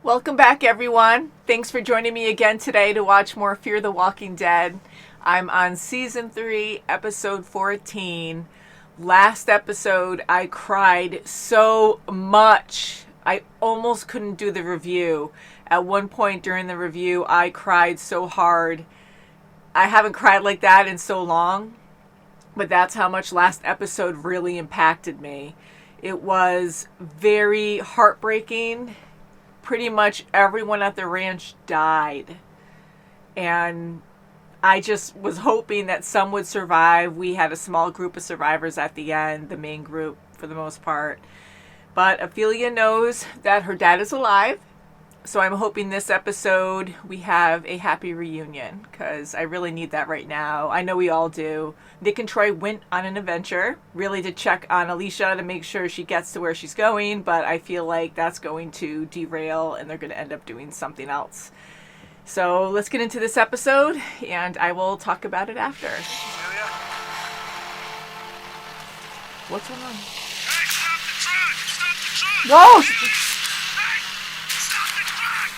Welcome back, everyone. Thanks for joining me again today to watch more Fear the Walking Dead. I'm on Season 3, Episode 14. Last episode, I cried so much. I almost couldn't do the review. At one point during the review, I cried so hard. I haven't cried like that in so long, but that's how much last episode really impacted me. It was very heartbreaking. Pretty much everyone at the ranch died. And I just was hoping that some would survive. We had a small group of survivors at the end, the main group for the most part. But Ophelia knows that her dad is alive. So I'm hoping this episode we have a happy reunion, because I really need that right now. I know we all do. Nick and Troy went on an adventure, really to check on Alicia to make sure she gets to where she's going, but I feel like that's going to derail and they're going to end up doing something else. So let's get into this episode, and I will talk about it after. Amelia? What's going on? Hey, stop the truck! Stop the truck! Whoa! Hey! Stop the truck!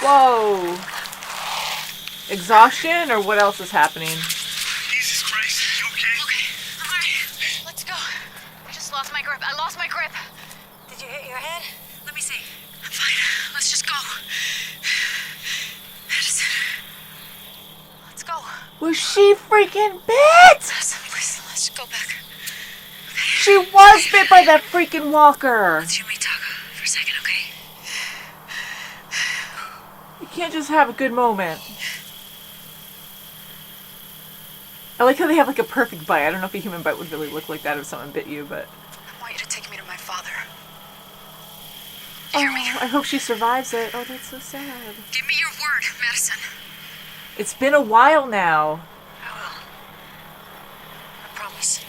Whoa! Exhaustion, or what else is happening? Jesus Christ, you okay? Okay, I'm alright. Let's go. I just lost my grip. I lost my grip. Did you hit your head? Let me see. I'm fine. Let's just go. Madison. Let's go. Was she freaking bit? Madison, please, let's go back. She was bit by that freaking walker. Let's you and me talk for a second, okay? You can't just have a good moment. I like how they have like a perfect bite. I don't know if a human bite would really look like that if someone bit you, but... I want you to take me to my father. Oh, Hear me? I hope she survives it. Oh, that's so sad. Give me your word, Madison. It's been a while now. I will. I promise.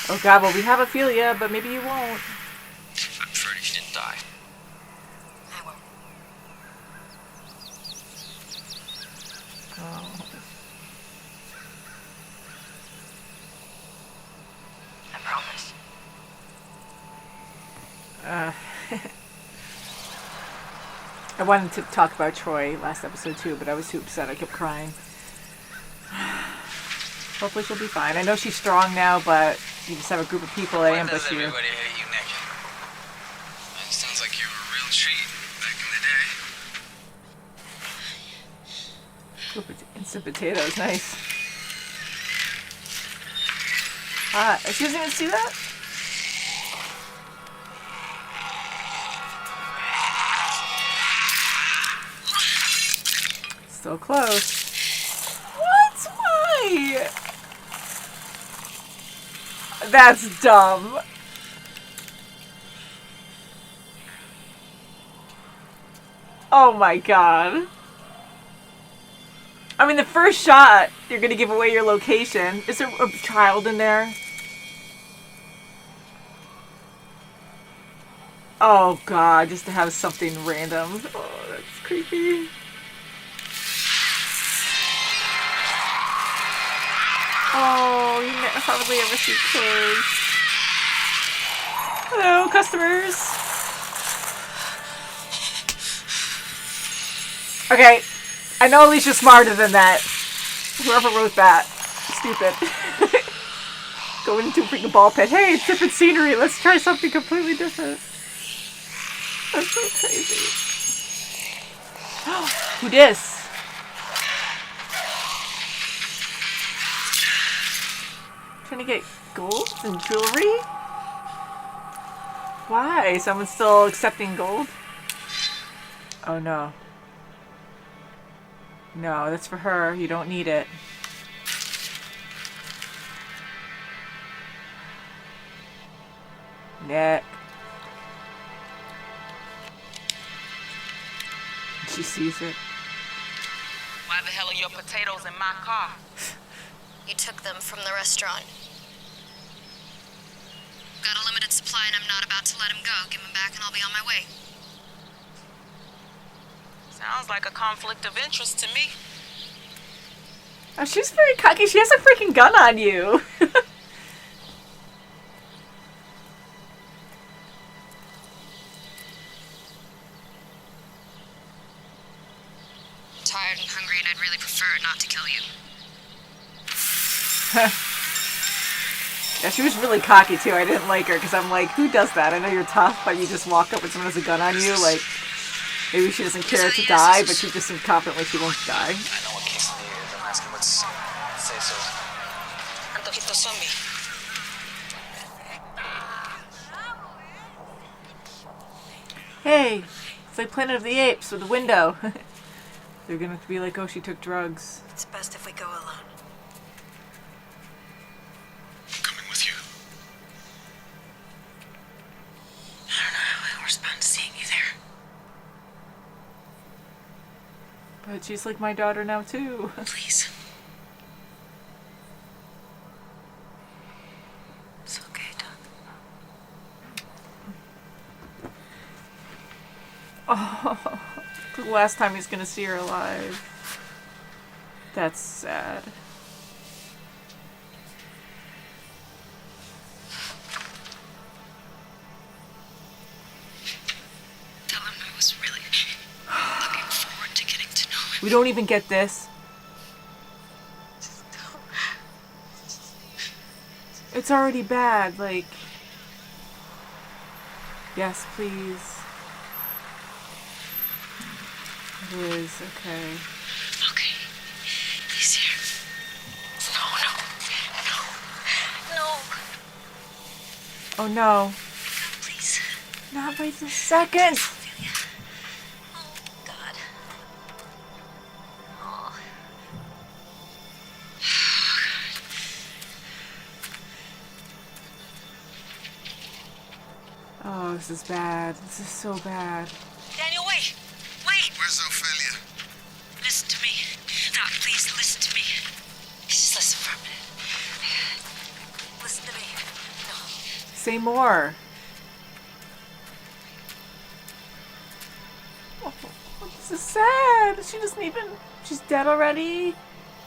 Oh god, well we have Ophelia, but maybe you won't. I'm afraid she didn't die. I will. Oh. I promise. I wanted to talk about Troy last episode too, but I was too upset I kept crying. Hopefully she'll be fine. I know she's strong now, but you just have a group of people that ambush you. Everybody hate you, Nick? That sounds like you were a real treat back in the day. Instant potatoes, nice. She doesn't even see that? So close. What? Why? That's dumb. Oh my god. I mean, the first shot, you're gonna give away your location. Is there a child in there? Oh god, just to have something random. Oh, that's creepy. Oh, you hardly ever see kids. Hello, customers. Okay, I know Alicia's smarter than that. Whoever wrote that, stupid. Going into a freaking ball pit. Hey, it's different scenery. Let's try something completely different. That's so crazy. Who dis? Trying to get gold and jewelry? Why? Someone's still accepting gold? Oh no. No, that's for her. You don't need it. Nick. She sees it. Why the hell are your potatoes in my car? You took them from the restaurant. Got a limited supply and I'm not about to let him go. Give him back and I'll be on my way. Sounds like a conflict of interest to me. Oh, she's very cocky. She has a freaking gun on you. tired and hungry, and I'd really prefer not to kill you. Yeah, she was really cocky too. I didn't like her because I'm like, who does that? I know you're tough, but you just walk up when someone has a gun on you. Like, maybe she doesn't care to die, but she just seems confident like she won't die. I know what quesadilla is. I'm asking what's say so. Antojito zombie. Hey, it's like Planet of the Apes with the window. They're gonna be like, oh, she took drugs. It's best if we go alone. I'm coming with you. I don't know how I'll respond to seeing you there. But she's like my daughter now too. Please. It's okay, Doc. Oh, the last time he's gonna see her alive. That's sad. Tell him I was really looking forward to getting to know him. We don't even get this. It's already bad, like... Yes, please. It is, okay. Okay, he's here. No. Oh no. Please. Not right this second! Oh, God. Oh. Oh, this is bad. This is so bad. Daniel, wait. Wait. Where's Ophelia? Listen to me. Doc, please listen to me. Just listen for a minute. Listen to me. No. Say more. Oh, this is sad. She doesn't even... She's dead already.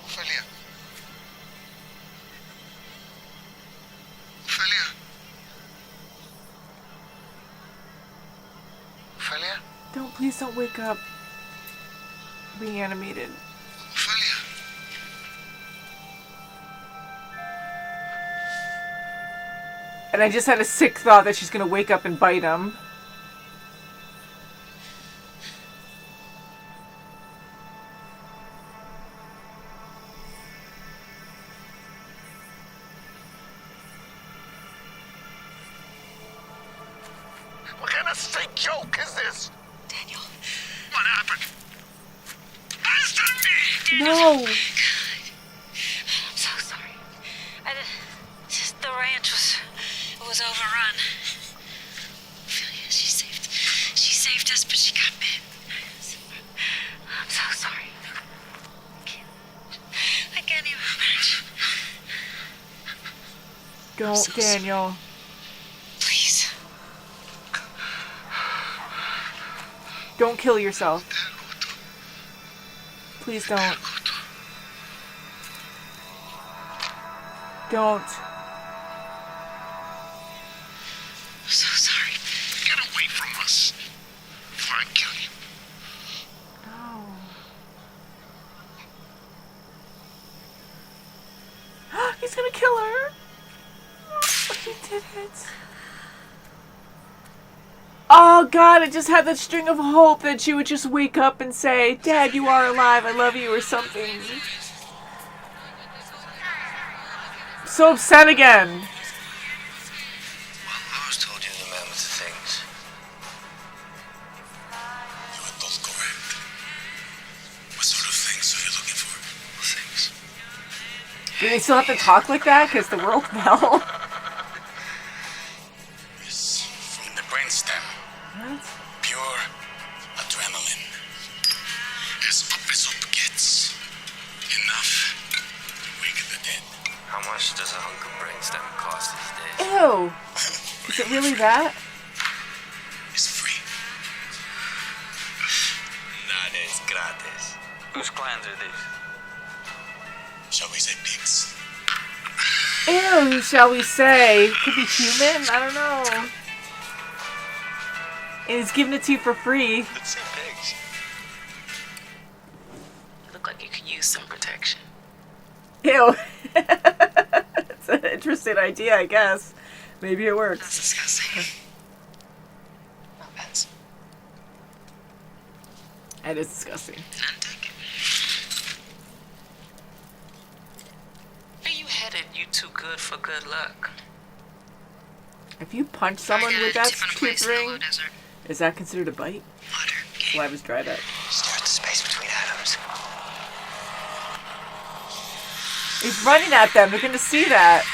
Ophelia. Ophelia. Ophelia? Don't, please don't wake up. Reanimated. Ophelia. And I just had a sick thought that she's gonna wake up and bite him. What kind of sick joke is this? Daniel. What happened? Answer me! No! I'm so sorry. Just the ranch was overrun. Ophelia, she saved us, but she got bit. I'm so sorry. I can't even imagine. Don't, so Daniel. Please. Don't kill yourself. Please don't. Don't. I'm so sorry. Get away from us before I kill you. No. He's gonna kill her. He did it. Oh God, I just had that string of hope that she would just wake up and say, Dad, you are alive, I love you, or something. So upset again. Well, I was told you the man with the things. You were both correct. What sort of things are you looking for? Things. Do they still have to talk like that? Because the world fell. It's from the brainstem. What? Pure adrenaline. As up gets. Enough to wake the dead. How much does a hunk of brainstem cost these days? Ew. Is it really that? It's free. Nada es gratis. Whose clans are these? Shall we say pigs? Ew, shall we say? Could be human? I don't know. And he's giving it to you for free. Let's say pigs. Ew. It's an interesting idea, I guess. Maybe it works. That's disgusting. No offense. That is disgusting. Nantic. Where you headed? You too good for good luck. If you punch someone with that tooth ring, Desert. is that considered a bite? Water. Saliva's dried up. Stare at the space between atoms. He's running at them. They're going to see that.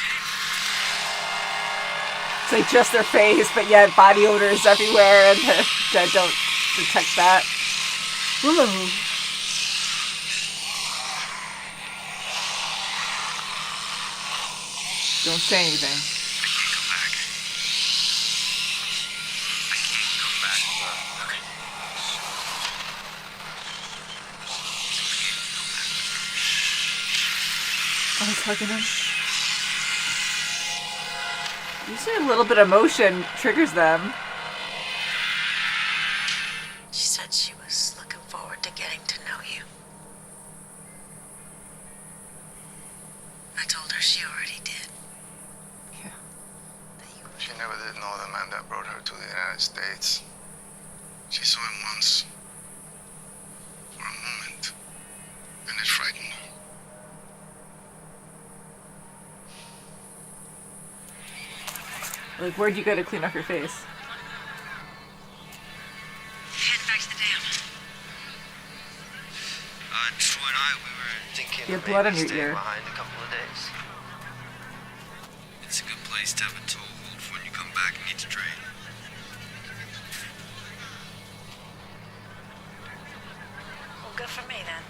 It's like just their face, but yet body odor is everywhere, and the dead don't detect that. Whoa. Don't say anything. I can't come back. I can't come back. Okay. Oh, he's hugging him. Usually a little bit of motion triggers them. She said she was looking forward to getting to know you. I told her she already did. Yeah. She never did know the man that brought her to the United States. She saw him once. For a moment. And it frightened her. Like, where'd you go to clean up your face? Heading back to the dam. Troy and I, we were thinking You have of blood maybe on your staying ear. behind a couple of days. It's a good place to have a toehold for when you come back and need to train. Well, good for me then.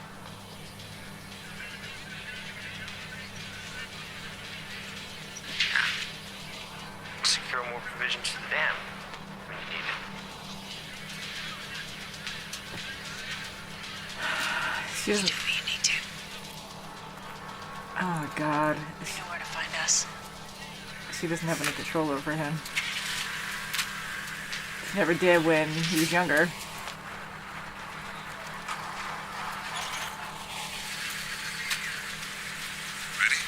Secure more provisions for the dam when you need it. She doesn't. Do what you need to. Oh, God. You know where to find us. She doesn't have any control over him. She never did when he was younger. Ready?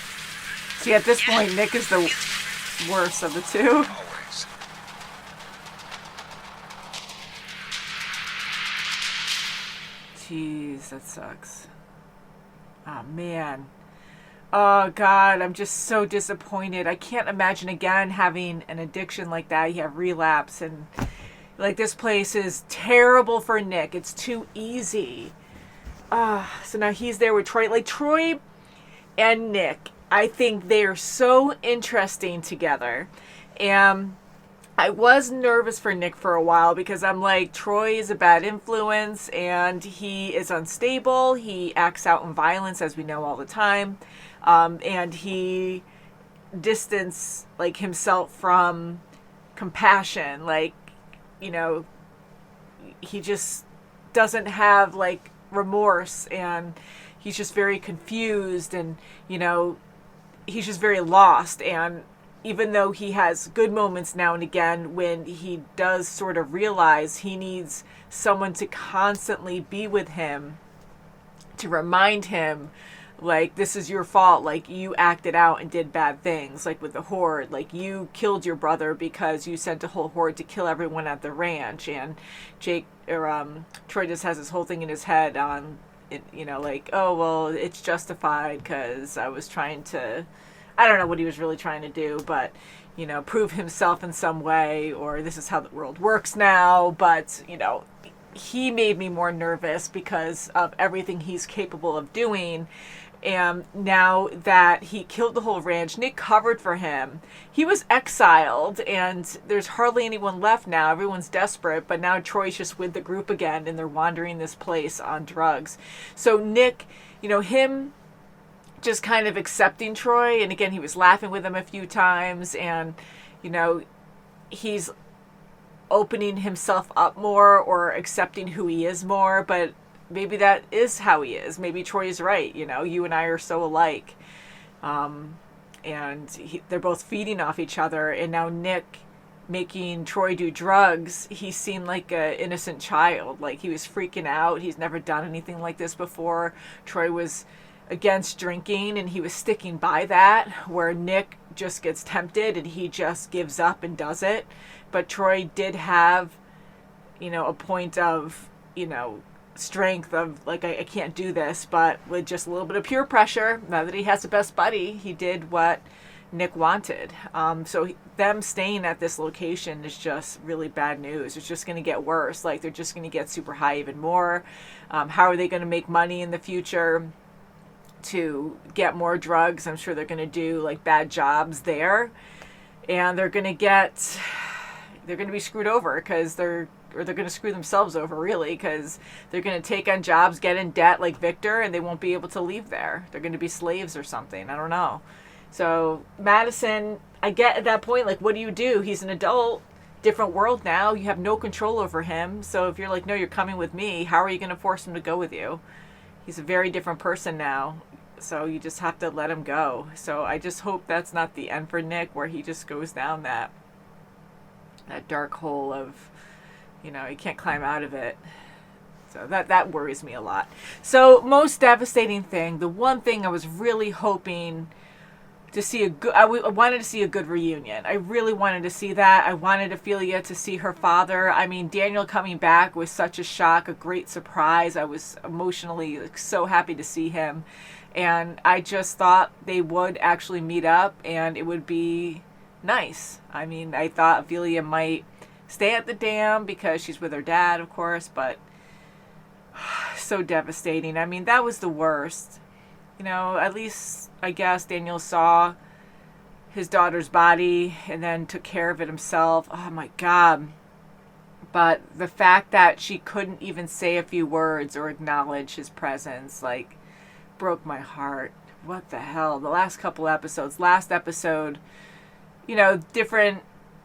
See, at this point, Nick is the worst of the two. Always. Jeez, that sucks. Oh, man. Oh, God, I'm just so disappointed. I can't imagine again having an addiction like that. You have relapse, and like this place is terrible for Nick. It's too easy. So now he's there with Troy. Like, Troy and Nick, I think they are so interesting together. And I was nervous for Nick for a while because I'm like, Troy is a bad influence and he is unstable. He acts out in violence, as we know, all the time. And he distanced like himself from compassion. Like, you know, he just doesn't have like remorse, and he's just very confused, and, you know, he's just very lost. And even though he has good moments now and again when he does sort of realize he needs someone to constantly be with him, to remind him, like, this is your fault, like, you acted out and did bad things, like with the horde, like, you killed your brother because you sent a whole horde to kill everyone at the ranch. And Troy just has this whole thing in his head on it, you know, like, oh, well, it's justified because I was trying to, I don't know what he was really trying to do, but, you know, prove himself in some way, or this is how the world works now. But, you know, he made me more nervous because of everything he's capable of doing. And now that he killed the whole ranch, Nick covered for him. He was exiled, and there's hardly anyone left now. Everyone's desperate, but now Troy's just with the group again, and they're wandering this place on drugs. So Nick, you know, him just kind of accepting Troy, and again, he was laughing with him a few times, and, you know, he's opening himself up more or accepting who he is more. But maybe that is how he is. Maybe Troy is right. You know, you and I are so alike. And they're both feeding off each other. And now Nick making Troy do drugs, he seemed like an innocent child. Like, he was freaking out. He's never done anything like this before. Troy was against drinking, and he was sticking by that, where Nick just gets tempted and he just gives up and does it. But Troy did have, a point of, strength of like, I can't do this, but with just a little bit of peer pressure, now that he has the best buddy, he did what Nick wanted. So them staying at this location is just really bad news. It's just going to get worse. Like, they're just going to get super high even more. How are they going to make money in the future to get more drugs? I'm sure they're going to do like bad jobs there, and they're going to be screwed over because they're going to screw themselves over, really, because they're going to take on jobs, get in debt like Victor, and they won't be able to leave there. They're going to be slaves or something. I don't know. So Madison, I get at that point, like, what do? He's an adult, different world now. You have no control over him. So if you're like, no, you're coming with me, how are you going to force him to go with you? He's a very different person now. So you just have to let him go. So I just hope that's not the end for Nick, where he just goes down that dark hole of, he can't climb out of it. So that worries me a lot. So most devastating thing, the one thing I was really hoping to see I wanted to see a good reunion. I really wanted to see that. I wanted Ophelia to see her father. I mean, Daniel coming back was such a shock, a great surprise. I was emotionally so happy to see him. And I just thought they would actually meet up and it would be nice. I mean, I thought Ophelia might stay at the dam because she's with her dad, of course, but so devastating. I mean, that was the worst. At least I guess Daniel saw his daughter's body and then took care of it himself. Oh my God. But the fact that she couldn't even say a few words or acknowledge his presence, like, broke my heart. What the hell? The last couple episodes. Last episode, different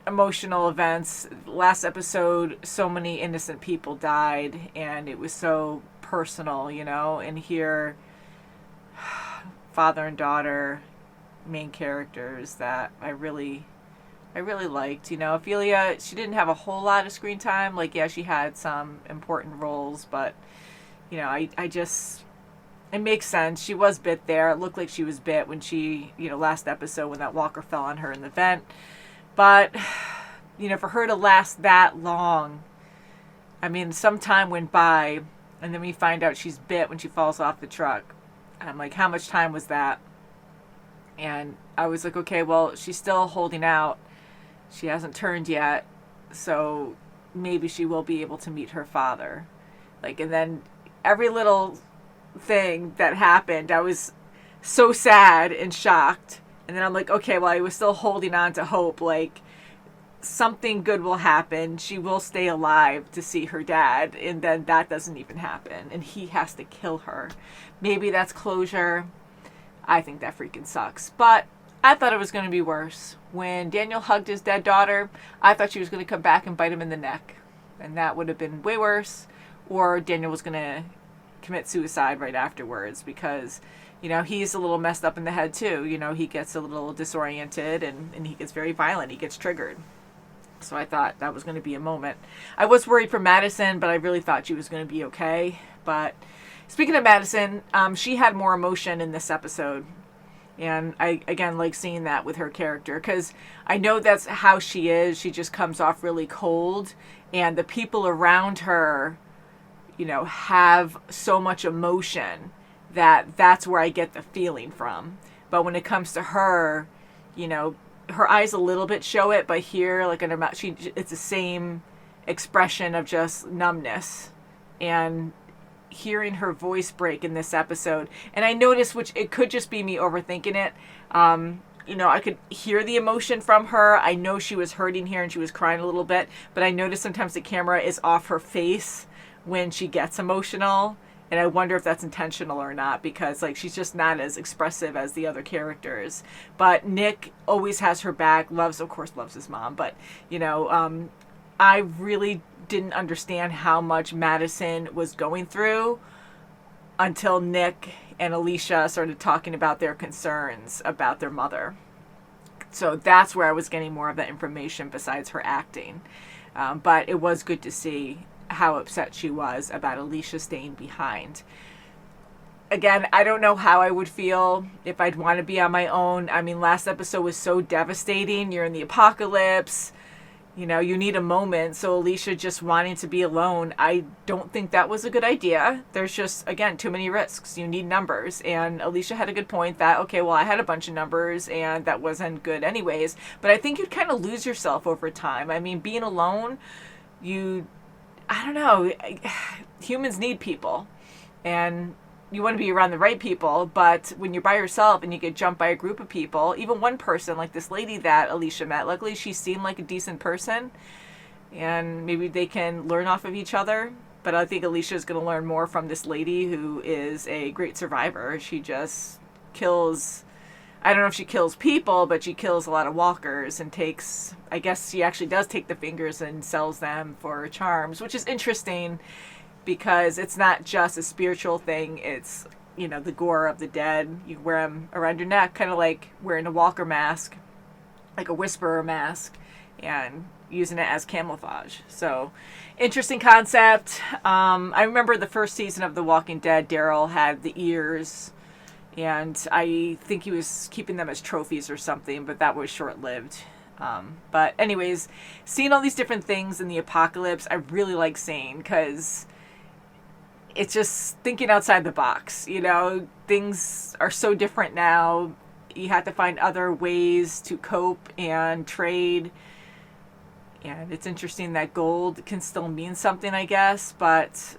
emotional events. Last episode, so many innocent people died and it was so personal, and here, father and daughter, main characters that I really liked. Ophelia, she didn't have a whole lot of screen time. Like, yeah, she had some important roles, but I just, it makes sense. She was bit there. It looked like she was bit when she, last episode when that walker fell on her in the vent. But, for her to last that long, I mean, some time went by and then we find out she's bit when she falls off the truck. I'm like, how much time was that? And I was like, okay, well, she's still holding out. She hasn't turned yet. So maybe she will be able to meet her father. Like, and then every little thing that happened, I was so sad and shocked. And then I'm like, okay, well, I was still holding on to hope. Like, something good will happen. She will stay alive to see her dad. And then that doesn't even happen. And he has to kill her. Maybe that's closure. I think that freaking sucks. But I thought it was going to be worse. When Daniel hugged his dead daughter, I thought she was going to come back and bite him in the neck. And that would have been way worse. Or Daniel was going to commit suicide right afterwards because, he's a little messed up in the head too. He gets a little disoriented and he gets very violent. He gets triggered. So I thought that was going to be a moment. I was worried for Madison, but I really thought she was going to be okay. But speaking of Madison, she had more emotion in this episode. And I, again, like seeing that with her character because I know that's how she is. She just comes off really cold. And the people around her, have so much emotion that's where I get the feeling from. But when it comes to her, her eyes a little bit show it, but here, like in her mouth, it's the same expression of just numbness. And hearing her voice break in this episode, and I noticed, which it could just be me overthinking it, I could hear the emotion from her. I know she was hurting here and she was crying a little bit, but I noticed sometimes the camera is off her face when she gets emotional. And I wonder if that's intentional or not because, like, she's just not as expressive as the other characters. But Nick always has her back, loves his mom. But, I really didn't understand how much Madison was going through until Nick and Alicia started talking about their concerns about their mother. So that's where I was getting more of that information besides her acting. But it was good to see how upset she was about Alicia staying behind. again, I don't know how I would feel if I'd want to be on my own. I mean, last episode was so devastating. You're in the apocalypse. You know, you need a moment. So Alicia just wanting to be alone, I don't think that was a good idea. There's just, again, too many risks. You need numbers. And Alicia had a good point that, okay, well, I had a bunch of numbers and that wasn't good anyways. But I think you'd kind of lose yourself over time. I mean, being alone, I don't know, humans need people. And you want to be around the right people, but when you're by yourself and you get jumped by a group of people, even one person, like this lady that Alicia met, luckily she seemed like a decent person, and maybe they can learn off of each other. But I think Alicia is going to learn more from this lady who is a great survivor. She just kills, I don't know if she kills people, but she kills a lot of walkers and takes, I guess she actually does take the fingers and sells them for charms, which is interesting. Because it's not just a spiritual thing, it's, you know, the gore of the dead. You wear them around your neck, kind of like wearing a walker mask, like a whisperer mask, and using it as camouflage. So, interesting concept. I remember the first season of The Walking Dead, Daryl had the ears, and I think he was keeping them as trophies or something, but that was short-lived. But anyways, seeing all these different things in the apocalypse, I really like seeing, because it's just thinking outside the box. You know, things are so different now. You have to find other ways to cope and trade. And it's interesting that gold can still mean something, I guess. But,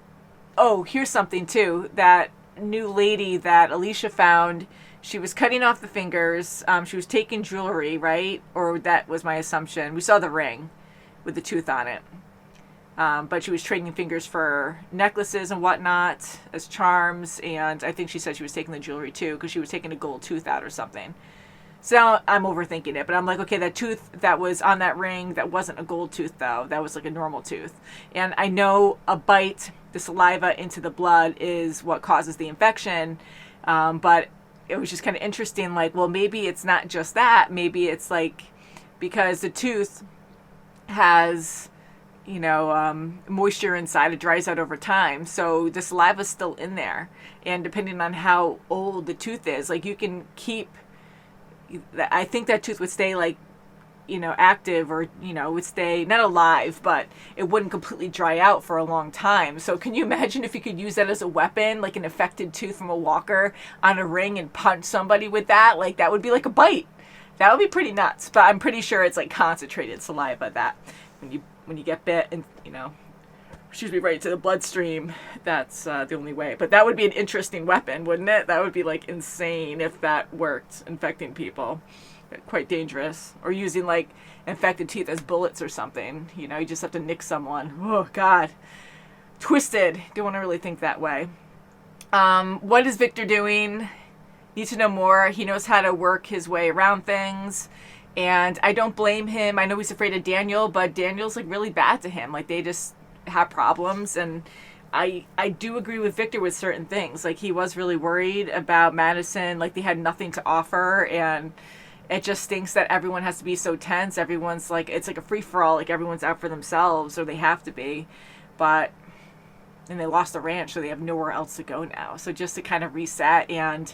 oh, here's something too. That new lady that Alicia found, she was cutting off the fingers. She was taking jewelry, right? Or that was my assumption. We saw the ring with the tooth on it. But she was trading fingers for necklaces and whatnot as charms. And I think she said she was taking the jewelry too, because she was taking a gold tooth out or something. So now I'm overthinking it. But I'm like, okay, that tooth that was on that ring, that wasn't a gold tooth though. That was like a normal tooth. And I know a bite, the saliva into the blood, is what causes the infection. But it was just kind of interesting. Like, well, maybe it's not just that. Maybe it's like, because the tooth has, you know, moisture inside, it dries out over time. So the saliva's still in there. And depending on how old the tooth is, like you can keep, I think that tooth would stay like, you know, active, or, you know, would stay, not alive, but it wouldn't completely dry out for a long time. So can you imagine if you could use that as a weapon, like an affected tooth from a walker on a ring, and punch somebody with that? Like, that would be like a bite. That would be pretty nuts. But I'm pretty sure it's like concentrated saliva that when you get bit and, you know, shoots me right to the bloodstream, that's the only way. But that would be an interesting weapon, wouldn't it? That would be like insane if that worked, infecting people. Quite dangerous. Or using like infected teeth as bullets or something. You know, you just have to nick someone. Oh, God. Twisted. Don't want to really think that way. What is Victor doing? Need to know more. He knows how to work his way around things. And I don't blame him. I know he's afraid of Daniel, but Daniel's like really bad to him. Like, they just have problems. And I do agree with Victor with certain things. Like, he was really worried about Madison. Like, they had nothing to offer. And it just stinks that everyone has to be so tense. Everyone's like, it's like a free-for-all. Like, everyone's out for themselves, or they have to be. But, and they lost the ranch, so they have nowhere else to go now. So just to kind of reset and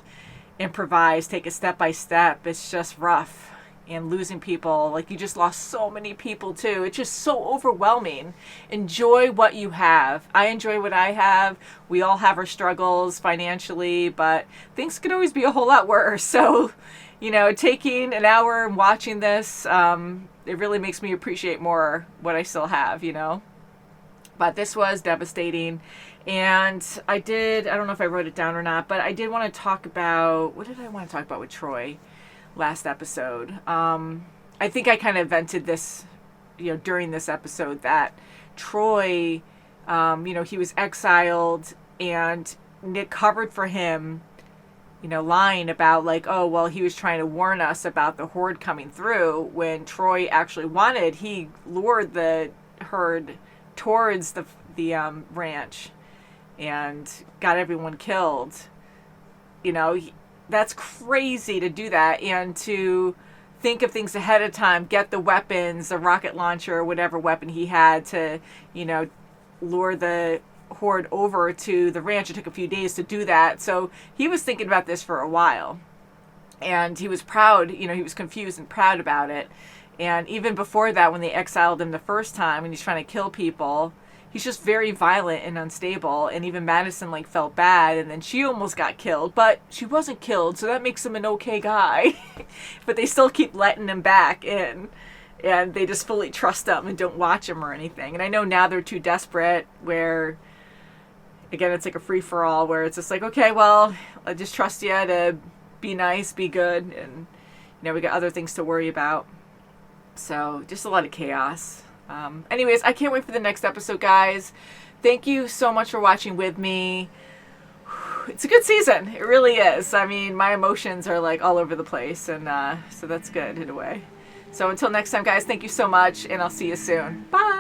improvise, take it step by step, it's just rough. And losing people, like, you just lost so many people too. It's just so overwhelming. Enjoy what you have. I enjoy what I have. We all have our struggles financially, but things could always be a whole lot worse. So, you know, taking an hour and watching this, it really makes me appreciate more what I still have, you know. But this was devastating. And I don't know if I wrote it down or not, but I did want to talk about, what did I want to talk about with Troy last episode? I think I kind of vented this, you know, during this episode, that Troy, you know, he was exiled and Nick covered for him, you know, lying about like, oh, well, he was trying to warn us about the horde coming through, when Troy actually he lured the herd towards the ranch and got everyone killed. You know, that's crazy to do that, and to think of things ahead of time, get the weapons, the rocket launcher, or whatever weapon he had to, you know, lure the Horde over to the ranch. It took a few days to do that. So he was thinking about this for a while. And he was proud, he was confused and proud about it. And even before that, when they exiled him the first time and he's trying to kill people, he's just very violent and unstable. And even Madison, felt bad. And then she almost got killed. But she wasn't killed, so that makes him an okay guy. But they still keep letting him back in. And they just fully trust him and don't watch him or anything. And I know now they're too desperate where, again, it's like a free-for-all where it's just okay, well, I just trust you to be nice, be good. And, we got other things to worry about. So just a lot of chaos. Anyways, I can't wait for the next episode, guys. Thank you so much for watching with me. It's a good season. It really is. I mean, my emotions are all over the place. And so that's good in a way. So until next time, guys, thank you so much, and I'll see you soon. Bye!